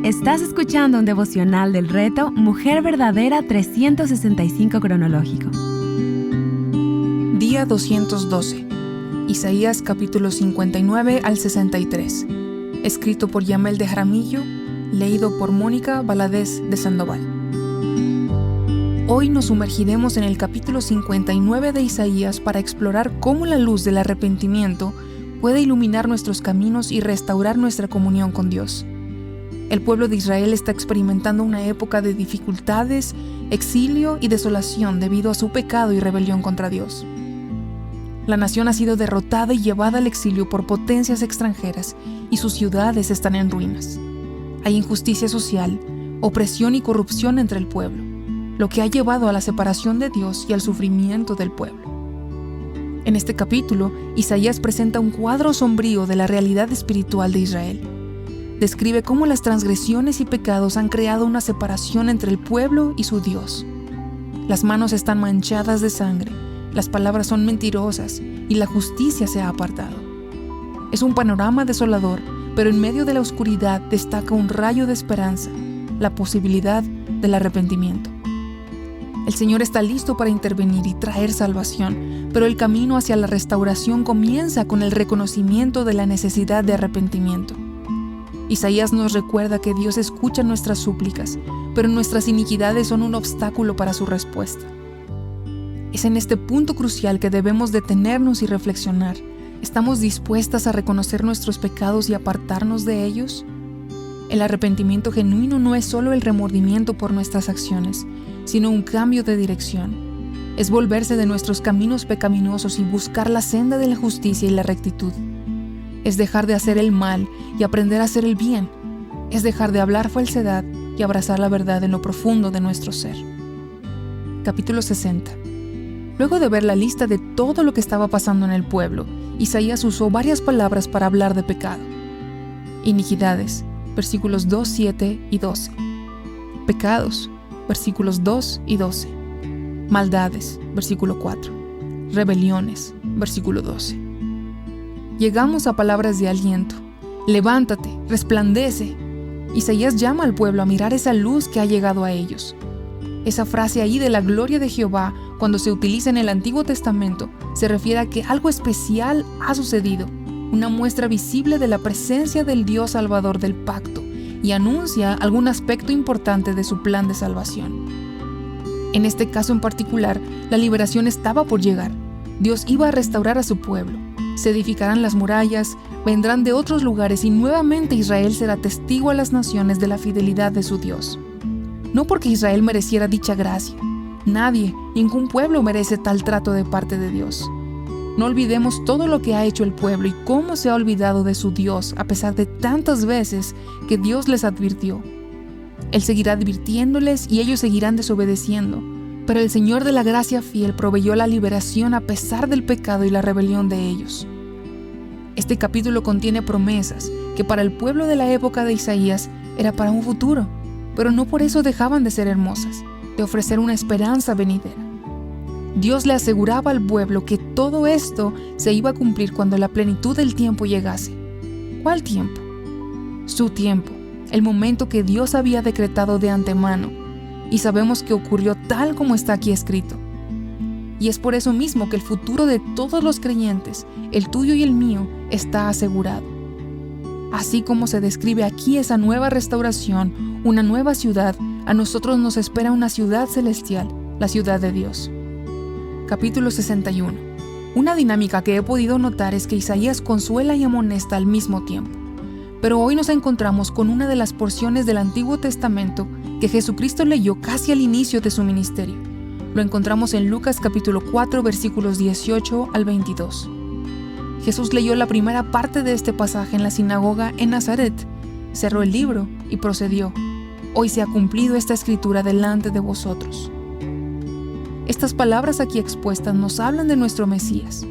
Estás escuchando un devocional del reto Mujer Verdadera 365 cronológico. Día 212. Isaías capítulo 59 al 63. Escrito por Yamel de Jaramillo, leído por Mónica Valadez de Sandoval. Hoy nos sumergiremos en el capítulo 59 de Isaías para explorar cómo la luz del arrepentimiento puede iluminar nuestros caminos y restaurar nuestra comunión con Dios. El pueblo de Israel está experimentando una época de dificultades, exilio y desolación debido a su pecado y rebelión contra Dios. La nación ha sido derrotada y llevada al exilio por potencias extranjeras y sus ciudades están en ruinas. Hay injusticia social, opresión y corrupción entre el pueblo, lo que ha llevado a la separación de Dios y al sufrimiento del pueblo. En este capítulo, Isaías presenta un cuadro sombrío de la realidad espiritual de Israel. Describe cómo las transgresiones y pecados han creado una separación entre el pueblo y su Dios. Las manos están manchadas de sangre, las palabras son mentirosas y la justicia se ha apartado. Es un panorama desolador, pero en medio de la oscuridad destaca un rayo de esperanza, la posibilidad del arrepentimiento. El Señor está listo para intervenir y traer salvación, pero el camino hacia la restauración comienza con el reconocimiento de la necesidad de arrepentimiento. Isaías nos recuerda que Dios escucha nuestras súplicas, pero nuestras iniquidades son un obstáculo para su respuesta. Es en este punto crucial que debemos detenernos y reflexionar. ¿Estamos dispuestas a reconocer nuestros pecados y apartarnos de ellos? El arrepentimiento genuino no es solo el remordimiento por nuestras acciones, sino un cambio de dirección. Es volverse de nuestros caminos pecaminosos y buscar la senda de la justicia y la rectitud. Es dejar de hacer el mal y aprender a hacer el bien. Es dejar de hablar falsedad y abrazar la verdad en lo profundo de nuestro ser. Capítulo 60. Luego de ver la lista de todo lo que estaba pasando en el pueblo, Isaías usó varias palabras para hablar de pecado. Iniquidades, versículos 2, 7 y 12. Pecados, versículos 2 y 12. Maldades, versículo 4. Rebeliones, versículo 12. Llegamos a palabras de aliento. Levántate, resplandece. Isaías llama al pueblo a mirar esa luz que ha llegado a ellos. Esa frase ahí de la gloria de Jehová, cuando se utiliza en el Antiguo Testamento, se refiere a que algo especial ha sucedido, una muestra visible de la presencia del Dios Salvador del pacto, y anuncia algún aspecto importante de su plan de salvación. En este caso en particular, la liberación estaba por llegar. Dios iba a restaurar a su pueblo. Se edificarán las murallas, vendrán de otros lugares y nuevamente Israel será testigo a las naciones de la fidelidad de su Dios. No porque Israel mereciera dicha gracia. Nadie, ningún pueblo merece tal trato de parte de Dios. No olvidemos todo lo que ha hecho el pueblo y cómo se ha olvidado de su Dios a pesar de tantas veces que Dios les advirtió. Él seguirá advirtiéndoles y ellos seguirán desobedeciendo. Pero el Señor de la gracia fiel proveyó la liberación a pesar del pecado y la rebelión de ellos. Este capítulo contiene promesas que para el pueblo de la época de Isaías era para un futuro, pero no por eso dejaban de ser hermosas, de ofrecer una esperanza venidera. Dios le aseguraba al pueblo que todo esto se iba a cumplir cuando la plenitud del tiempo llegase. ¿Cuál tiempo? Su tiempo, el momento que Dios había decretado de antemano. Y sabemos que ocurrió tal como está aquí escrito. Y es por eso mismo que el futuro de todos los creyentes, el tuyo y el mío, está asegurado. Así como se describe aquí esa nueva restauración, una nueva ciudad, a nosotros nos espera una ciudad celestial, la ciudad de Dios. Capítulo 61. Una dinámica que he podido notar es que Isaías consuela y amonesta al mismo tiempo. Pero hoy nos encontramos con una de las porciones del Antiguo Testamento que Jesucristo leyó casi al inicio de su ministerio. Lo encontramos en Lucas capítulo 4 versículos 18 al 22. Jesús leyó la primera parte de este pasaje en la sinagoga en Nazaret, cerró el libro y procedió: Hoy se ha cumplido esta escritura delante de vosotros. Estas palabras aquí expuestas nos hablan de nuestro Mesías.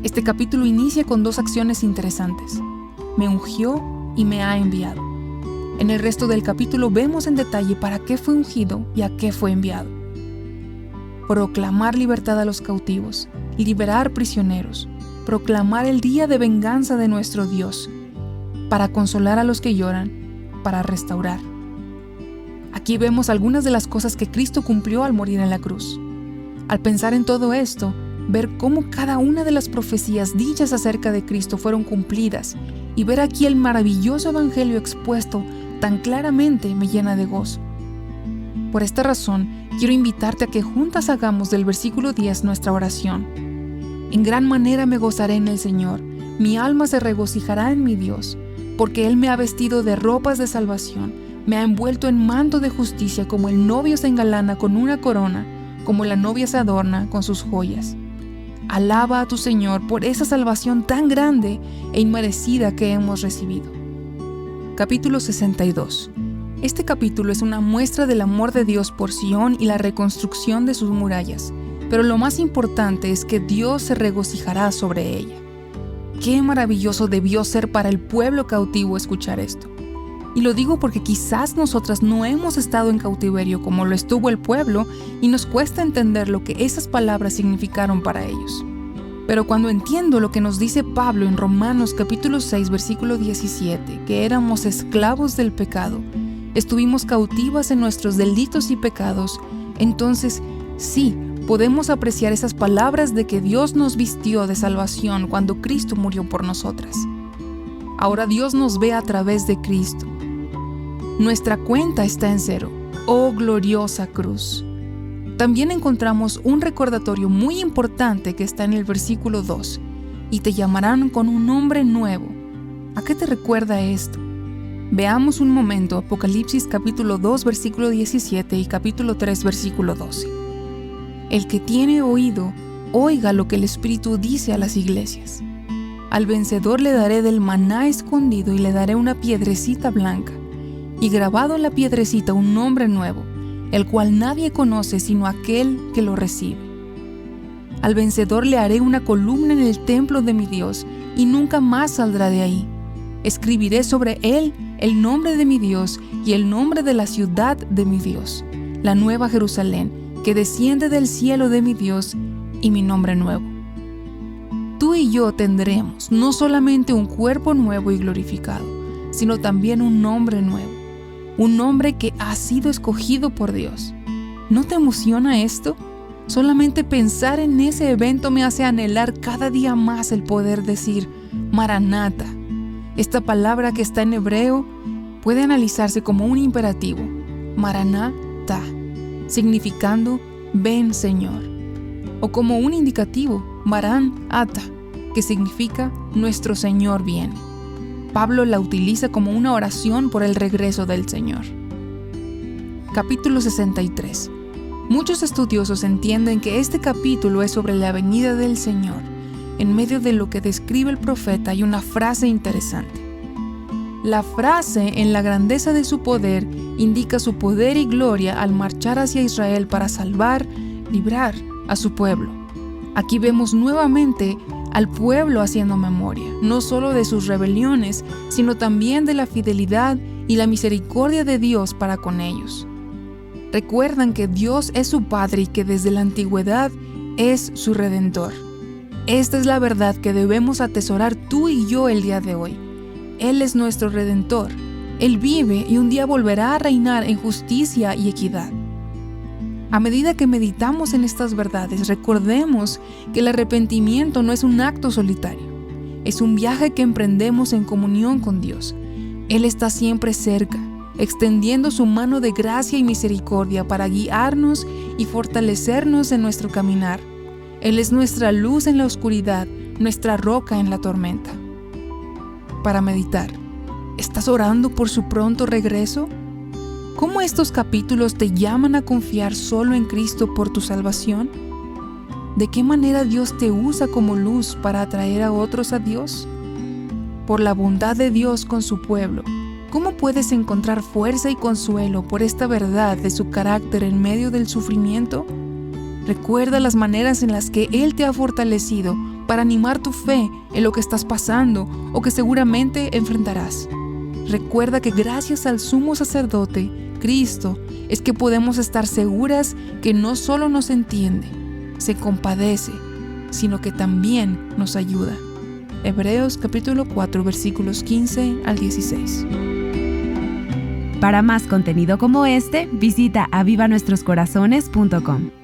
Este capítulo inicia con dos acciones interesantes: me ungió y me ha enviado. En el resto del capítulo vemos en detalle para qué fue ungido y a qué fue enviado. Proclamar libertad a los cautivos, liberar prisioneros, proclamar el día de venganza de nuestro Dios, para consolar a los que lloran, para restaurar, Aquí vemos algunas de las cosas que Cristo cumplió al morir en la cruz. Al pensar en todo esto, ver cómo cada una de las profecías dichas acerca de Cristo fueron cumplidas y ver aquí el maravilloso evangelio expuesto tan claramente me llena de gozo. Por esta razón, quiero invitarte a que juntas hagamos del versículo 10 nuestra oración. En gran manera me gozaré en el Señor, mi alma se regocijará en mi Dios, porque Él me ha vestido de ropas de salvación, me ha envuelto en manto de justicia, como el novio se engalana con una corona, como la novia se adorna con sus joyas. Alaba a tu Señor por esa salvación tan grande e inmerecida que hemos recibido. Capítulo 62. Este capítulo es una muestra del amor de Dios por Sión y la reconstrucción de sus murallas, pero lo más importante es que Dios se regocijará sobre ella. Qué maravilloso debió ser para el pueblo cautivo escuchar esto. Y lo digo porque quizás nosotras no hemos estado en cautiverio como lo estuvo el pueblo y nos cuesta entender lo que esas palabras significaron para ellos. Pero cuando entiendo lo que nos dice Pablo en Romanos capítulo 6 versículo 17, que éramos esclavos del pecado, estuvimos cautivas en nuestros delitos y pecados, entonces sí, podemos apreciar esas palabras de que Dios nos vistió de salvación cuando Cristo murió por nosotras. Ahora Dios nos ve a través de Cristo. Nuestra cuenta está en cero. ¡Oh gloriosa cruz! También encontramos un recordatorio muy importante que está en el versículo 2. Y te llamarán con un nombre nuevo. ¿A qué te recuerda esto? Veamos un momento Apocalipsis capítulo 2 versículo 17 y capítulo 3 versículo 12. El que tiene oído, oiga lo que el Espíritu dice a las iglesias. Al vencedor le daré del maná escondido y le daré una piedrecita blanca, y grabado en la piedrecita un nombre nuevo, el cual nadie conoce sino aquel que lo recibe. Al vencedor le haré una columna en el templo de mi Dios, y nunca más saldrá de ahí. Escribiré sobre él el nombre de mi Dios y el nombre de la ciudad de mi Dios, la nueva Jerusalén, que desciende del cielo de mi Dios, y mi nombre nuevo. Tú y yo tendremos no solamente un cuerpo nuevo y glorificado, sino también un nombre nuevo, un nombre que ha sido escogido por Dios. ¿No te emociona esto? Solamente pensar en ese evento me hace anhelar cada día más el poder decir Maranata. Esta palabra que está en hebreo puede analizarse como un imperativo, Maranata, significando ven Señor, o como un indicativo, Maranata, que significa nuestro Señor viene. Pablo la utiliza como una oración por el regreso del Señor. Capítulo 63. Muchos estudiosos entienden que este capítulo es sobre la venida del Señor. En medio de lo que describe el profeta hay una frase interesante. La frase en la grandeza de su poder indica su poder y gloria al marchar hacia Israel para salvar, librar a su pueblo. Aquí vemos nuevamente al pueblo haciendo memoria, no solo de sus rebeliones, sino también de la fidelidad y la misericordia de Dios para con ellos. Recuerdan que Dios es su Padre y que desde la antigüedad es su Redentor. Esta es la verdad que debemos atesorar tú y yo el día de hoy. Él es nuestro Redentor. Él vive y un día volverá a reinar en justicia y equidad. A medida que meditamos en estas verdades, recordemos que el arrepentimiento no es un acto solitario. Es un viaje que emprendemos en comunión con Dios. Él está siempre cerca, extendiendo su mano de gracia y misericordia para guiarnos y fortalecernos en nuestro caminar. Él es nuestra luz en la oscuridad, nuestra roca en la tormenta. Para meditar, ¿estás orando por su pronto regreso? ¿Cómo estos capítulos te llaman a confiar solo en Cristo por tu salvación? ¿De qué manera Dios te usa como luz para atraer a otros a Dios? Por la bondad de Dios con su pueblo, ¿cómo puedes encontrar fuerza y consuelo por esta verdad de su carácter en medio del sufrimiento? Recuerda las maneras en las que Él te ha fortalecido para animar tu fe en lo que estás pasando o que seguramente enfrentarás. Recuerda que gracias al sumo sacerdote, Cristo, es que podemos estar seguras que no solo nos entiende, se compadece, sino que también nos ayuda. Hebreos capítulo 4 versículos 15 al 16. Para más contenido como este, visita avivanuestroscorazones.com.